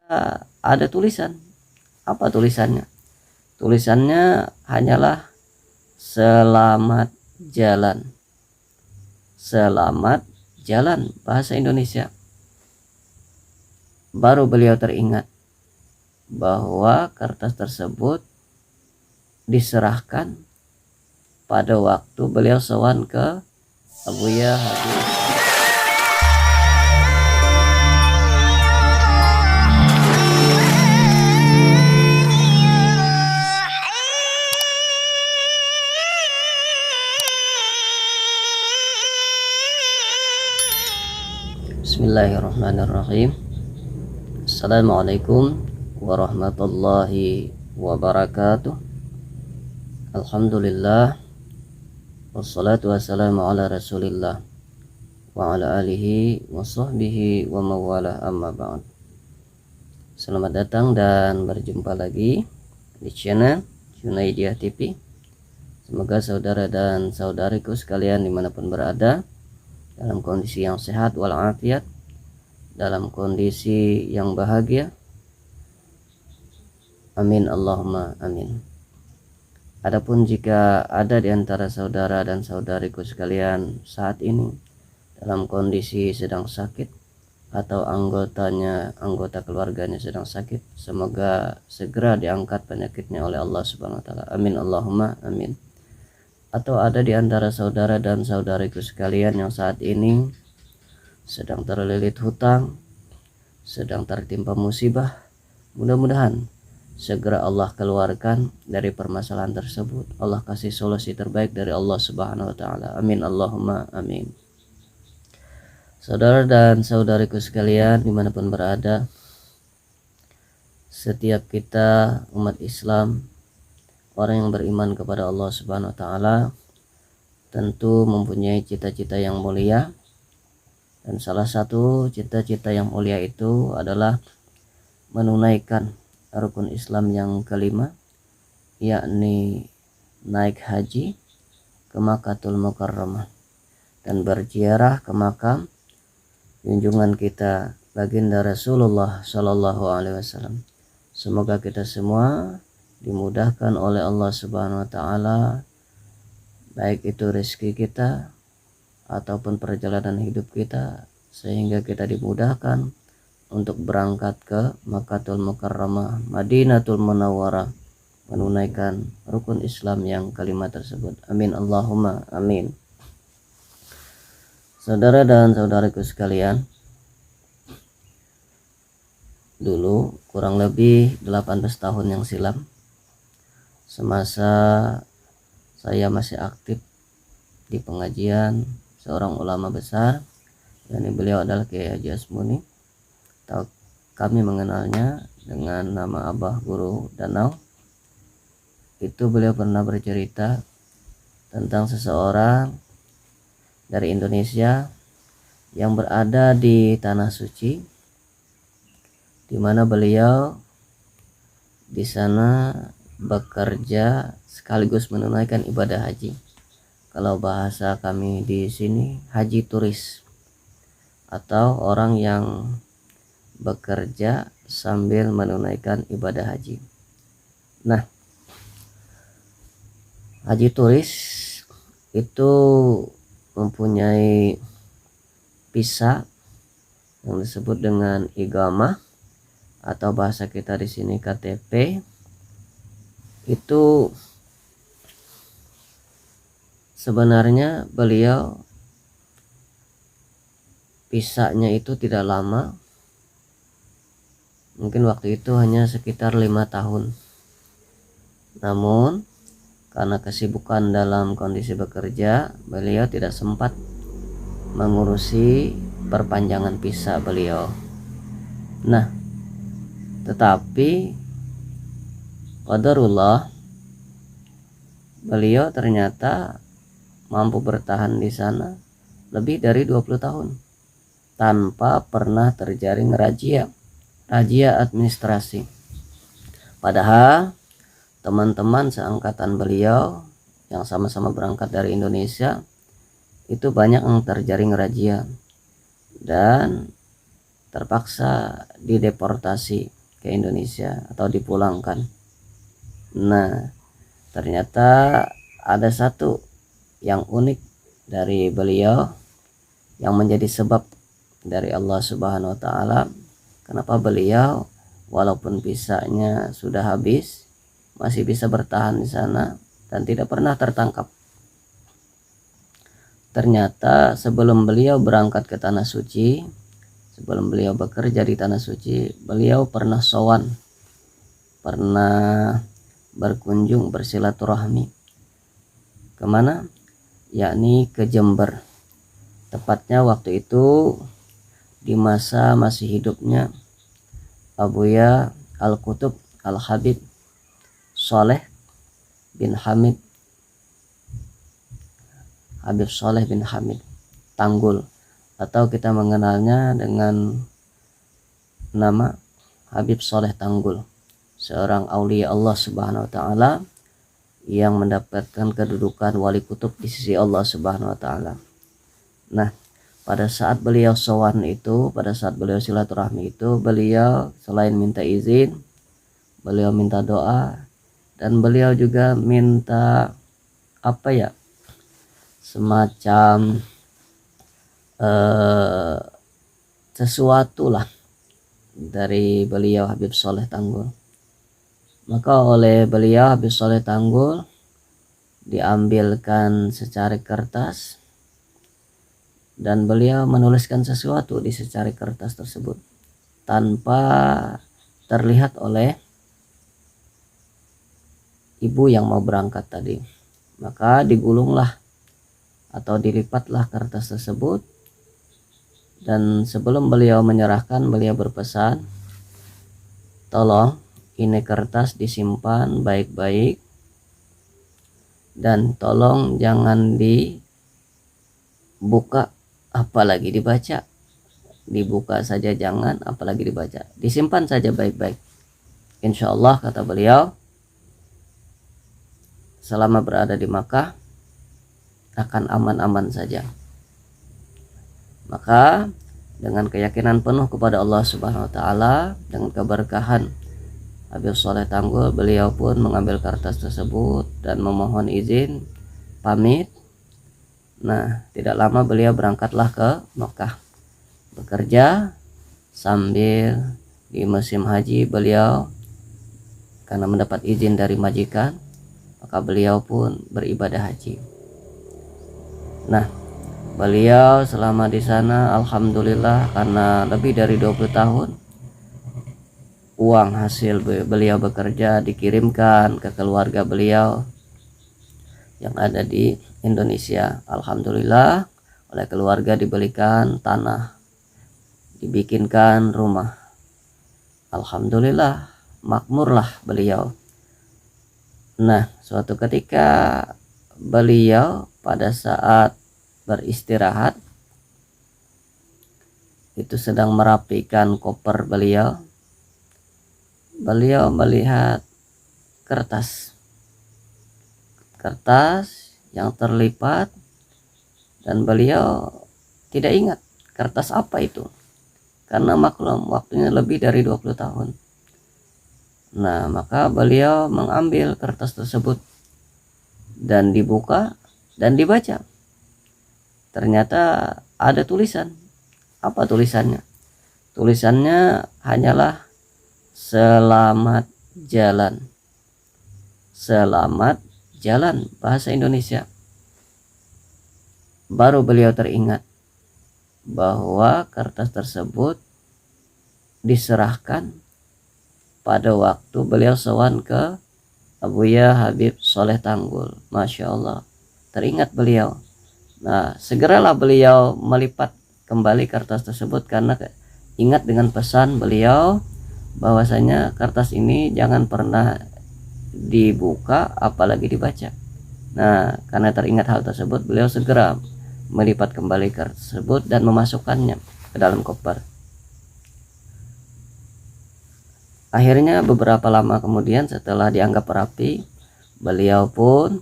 ada tulisan. Apa tulisannya? Tulisannya hanyalah selamat jalan. Selamat jalan, bahasa Indonesia. Baru beliau teringat bahwa kertas tersebut diserahkan pada waktu beliau sowan ke Abuya Habib. Bismillahirrahmanirrahim. Assalamualaikum warahmatullahi wabarakatuh. Alhamdulillah, wassalatu wassalamu ala rasulillah wa ala alihi wa sahbihi wa mawalah, amma ba'd. Selamat datang dan berjumpa lagi di channel Junaidiah TV. Semoga saudara dan saudariku sekalian dimanapun berada dalam kondisi yang sehat walafiat, dalam kondisi yang bahagia. Amin Allahumma amin. Adapun jika ada di antara saudara dan saudariku sekalian saat ini dalam kondisi sedang sakit atau anggota keluarganya sedang sakit, semoga segera diangkat penyakitnya oleh Allah Subhanahu wa taala. Amin Allahumma amin. Atau ada di antara saudara dan saudariku sekalian yang saat ini sedang terlilit hutang, sedang tertimpa musibah, mudah-mudahan segera Allah keluarkan dari permasalahan tersebut. Allah kasih solusi terbaik dari Allah Subhanahu wa taala. Amin Allahumma amin. Saudara dan saudariku sekalian dimanapun berada, setiap kita umat Islam, orang yang beriman kepada Allah Subhanahu wa taala, tentu mempunyai cita-cita yang mulia. Dan salah satu cita-cita yang mulia itu adalah menunaikan rukun Islam yang kelima, yakni naik haji ke Makkahul Mukarramah dan berziarah ke makam junjungan kita baginda Rasulullah Shallallahu alaihi wasallam. Semoga kita semua dimudahkan oleh Allah Subhanahu wa taala, baik itu rezeki kita ataupun perjalanan hidup kita, sehingga kita dimudahkan untuk berangkat ke Makkahul Mukarramah, Madinatul Munawwarah, menunaikan rukun Islam yang kelima tersebut. Amin Allahumma amin. Saudara dan saudariku sekalian, dulu kurang lebih 18 tahun yang silam, semasa saya masih aktif di pengajian seorang ulama besar, yakni beliau adalah Kiai Haji Asmuni, atau kami mengenalnya dengan nama Abah Guru Danau. Itu beliau pernah bercerita tentang seseorang dari Indonesia yang berada di tanah suci, di mana beliau di sana bekerja sekaligus menunaikan ibadah haji. Kalau bahasa kami di sini, haji turis, atau orang yang bekerja sambil menunaikan ibadah haji. Nah, haji turis itu mempunyai visa yang disebut dengan iqamah, atau bahasa kita di sini KTP. Itu sebenarnya beliau visanya itu tidak lama, mungkin waktu itu hanya sekitar 5 tahun. Namun karena kesibukan dalam kondisi bekerja, beliau tidak sempat mengurusi perpanjangan visa beliau. Nah, tetapi qadarullah, beliau ternyata mampu bertahan di sana lebih dari 20 tahun tanpa pernah terjaring razia administrasi. Padahal teman-teman seangkatan beliau yang sama-sama berangkat dari Indonesia itu banyak yang terjaring razia dan terpaksa dideportasi ke Indonesia atau dipulangkan. Nah, ternyata ada satu yang unik dari beliau yang menjadi sebab dari Allah Subhanahu wa taala kenapa beliau walaupun visanya sudah habis masih bisa bertahan di sana dan tidak pernah tertangkap. Ternyata sebelum beliau berangkat ke tanah suci, sebelum beliau bekerja di tanah suci, beliau pernah sowan, pernah berkunjung bersilaturahmi. Kemana? Yakni ke Jember. Tepatnya waktu itu di masa masih hidupnya Abuya Al-Qutub Al-Habib Saleh bin Hamid, Habib Saleh bin Hamid Tanggul, atau kita mengenalnya dengan nama Habib Saleh Tanggul, seorang aulia Allah Subhanahu wa taala yang mendapatkan kedudukan wali kutub di sisi Allah Subhanahu wa taala. Nah, pada saat beliau sowan itu, pada saat beliau silaturahmi itu, beliau selain minta izin, beliau minta doa, dan beliau juga minta semacam sesuatu lah dari beliau Habib Saleh Tanggul. Maka oleh beliau Habib Saleh Tanggul diambilkan secari kertas dan beliau menuliskan sesuatu di secari kertas tersebut tanpa terlihat oleh ibu yang mau berangkat tadi. Maka digulunglah atau dilipatlah kertas tersebut, dan sebelum beliau menyerahkan, beliau berpesan, tolong ini kertas disimpan baik-baik dan tolong jangan dibuka apalagi dibaca. Dibuka saja jangan, apalagi dibaca. Disimpan saja baik-baik. Insya Allah, kata beliau, selama berada di Makkah akan aman-aman saja. Maka dengan keyakinan penuh kepada Allah Subhanahu wa taala, dengan keberkahan Habib Saleh Tanggul, beliau pun mengambil kertas tersebut dan memohon izin pamit. Nah, tidak lama beliau berangkatlah ke Mekah bekerja sambil di musim haji. Beliau karena mendapat izin dari majikan, maka beliau pun beribadah haji. Nah, beliau selama di sana alhamdulillah karena lebih dari 20 tahun uang hasil beliau bekerja dikirimkan ke keluarga beliau yang ada di Indonesia. Alhamdulillah oleh keluarga dibelikan tanah, dibikinkan rumah. Alhamdulillah makmurlah beliau. Nah, suatu ketika beliau pada saat beristirahat itu sedang merapikan koper beliau melihat kertas yang terlipat dan beliau tidak ingat kertas apa itu karena maklum waktunya lebih dari 20 tahun. Nah, maka beliau mengambil kertas tersebut dan dibuka dan dibaca. Ternyata ada tulisan. Apa tulisannya? Tulisannya hanyalah selamat jalan. Selamat jalan, bahasa Indonesia. Baru beliau teringat bahwa kertas tersebut diserahkan pada waktu beliau sowan ke Abuya Habib Saleh Tanggul. Masya Allah, teringat beliau. Nah, segeralah beliau melipat kembali kertas tersebut karena ingat dengan pesan beliau bahwasanya kertas ini jangan pernah dibuka apalagi dibaca. Nah, karena teringat hal tersebut, beliau segera melipat kembali kertas tersebut dan memasukkannya ke dalam koper. Akhirnya beberapa lama kemudian setelah dianggap rapi, beliau pun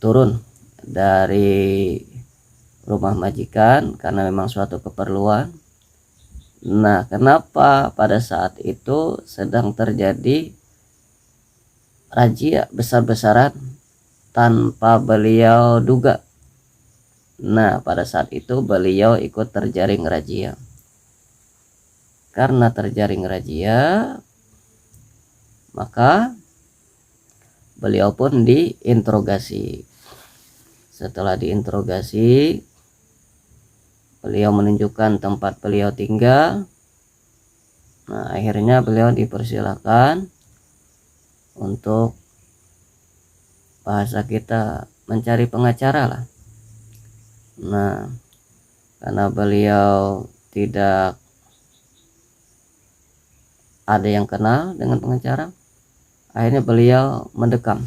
turun dari rumah majikan karena memang suatu keperluan. Nah, kenapa pada saat itu sedang terjadi razia besar-besaran tanpa beliau duga? Nah, pada saat itu beliau ikut terjaring razia. Karena terjaring razia, maka beliau pun diinterogasi. Setelah diinterogasi, beliau menunjukkan tempat beliau tinggal. Nah, akhirnya beliau dipersilakan untuk, bahasa kita, mencari pengacara lah. Nah, karena beliau tidak ada yang kenal dengan pengacara, akhirnya beliau mendekam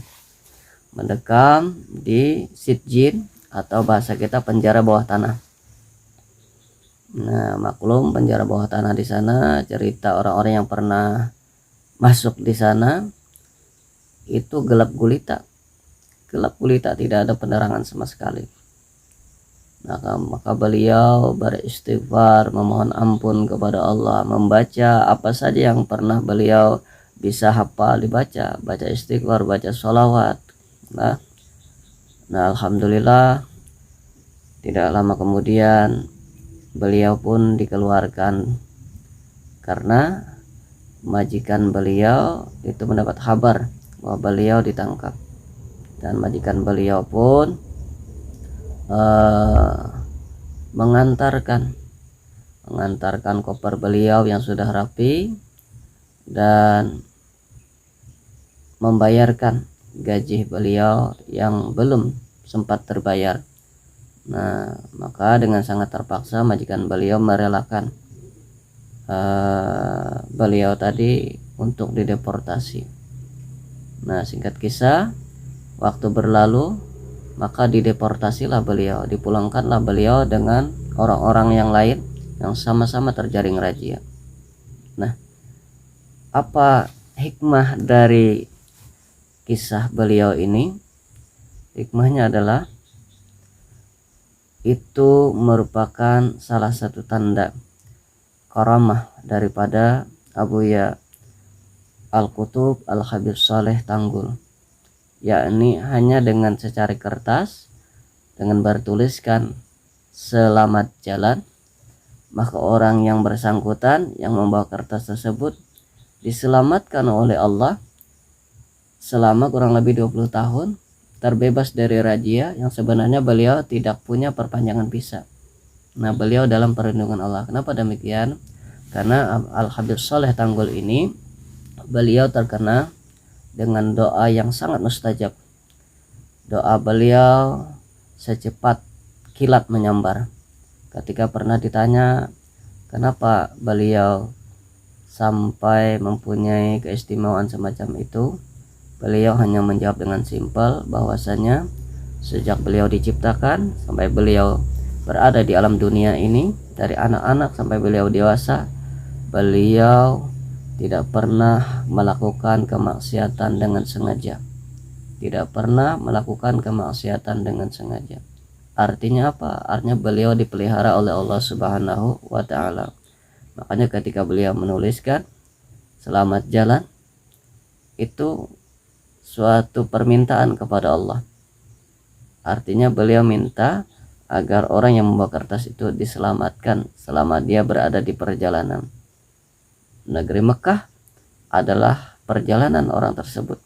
di sitjin, atau bahasa kita penjara bawah tanah. Nah, maklum penjara bawah tanah di sana, cerita orang-orang yang pernah masuk di sana, itu gelap gulita, tidak ada penerangan sama sekali. Maka beliau beristighfar, memohon ampun kepada Allah, membaca apa saja yang pernah beliau bisa hafal dibaca, baca istighfar, baca sholawat. Nah, alhamdulillah tidak lama kemudian beliau pun dikeluarkan karena majikan beliau itu mendapat kabar bahwa beliau ditangkap, dan majikan beliau pun mengantarkan koper beliau yang sudah rapi dan membayarkan gaji beliau yang belum sempat terbayar. Nah, maka dengan sangat terpaksa majikan beliau merelakan beliau tadi untuk dideportasi. Nah, singkat kisah, waktu berlalu, maka dideportasilah beliau, dipulangkanlah beliau dengan orang-orang yang lain yang sama-sama terjaring razia. Nah, apa hikmah dari kisah beliau ini? Hikmahnya adalah itu merupakan salah satu tanda karamah daripada Abuya Al-Qutub Al-Habib Saleh Tanggul, yakni hanya dengan secari kertas dengan bertuliskan selamat jalan, maka orang yang bersangkutan yang membawa kertas tersebut diselamatkan oleh Allah selama kurang lebih 20 tahun, terbebas dari razia yang sebenarnya beliau tidak punya perpanjangan visa. Nah, beliau dalam perlindungan Allah. Kenapa demikian? Karena Al-Habib Saleh Tanggul ini, beliau terkena dengan doa yang sangat mustajab. Doa beliau secepat kilat menyambar. Ketika pernah ditanya kenapa beliau sampai mempunyai keistimewaan semacam itu, beliau hanya menjawab dengan simpel bahwasanya sejak beliau diciptakan sampai beliau berada di alam dunia ini, dari anak-anak sampai beliau dewasa, beliau tidak pernah melakukan kemaksiatan dengan sengaja. Tidak pernah melakukan kemaksiatan dengan sengaja. Artinya apa? Artinya beliau dipelihara oleh Allah Subhanahu wa ta'ala. Makanya ketika beliau menuliskan selamat jalan, itu suatu permintaan kepada Allah. Artinya beliau minta agar orang yang membawa kertas itu diselamatkan selama dia berada di perjalanan. Negeri Mekah adalah perjalanan orang tersebut.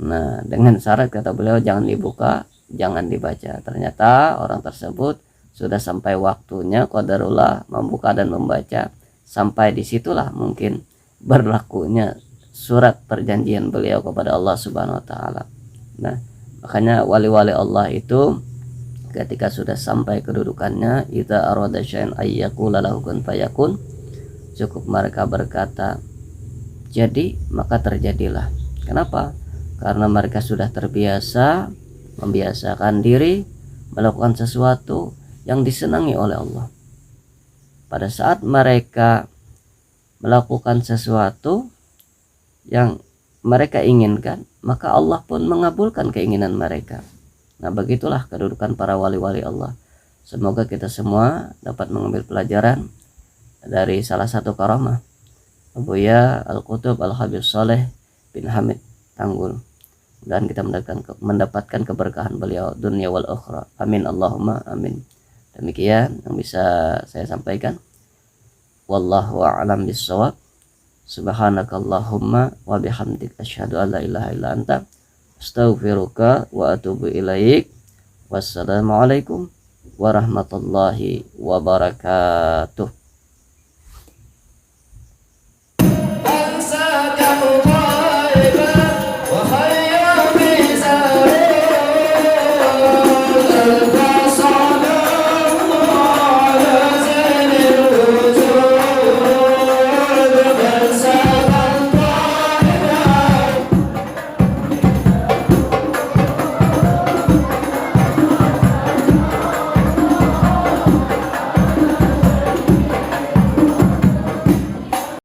Nah, dengan syarat, kata beliau, jangan dibuka, jangan dibaca. Ternyata orang tersebut sudah sampai waktunya qadarullah membuka dan membaca. Sampai disitulah mungkin berlakunya surat perjanjian beliau kepada Allah Subhanahu wa ta'ala. Nah, makanya wali-wali Allah itu ketika sudah sampai kedudukannya, idza arada syai'an ayyaqula lahu kun fayakun, cukup mereka berkata jadi, maka terjadilah. Kenapa? Karena mereka sudah terbiasa membiasakan diri melakukan sesuatu yang disenangi oleh Allah. Pada saat mereka melakukan sesuatu yang mereka inginkan, maka Allah pun mengabulkan keinginan mereka. Nah, begitulah kedudukan para wali-wali Allah. Semoga kita semua dapat mengambil pelajaran dari salah satu karamah Abuya Al-Qutub Al-Habib Saleh bin Hamid Tanggul, dan kita mendapatkan keberkahan beliau dunia wal ukhra. Amin Allahumma amin. Demikian yang bisa saya sampaikan. Wallahu a'lam bissawab. Subhanakallahumma wa bihamdik asyhadu an la ilaha illa anta astaghfiruka wa atubu ilaik. Wassalamualaikum warahmatullahi wabarakatuh.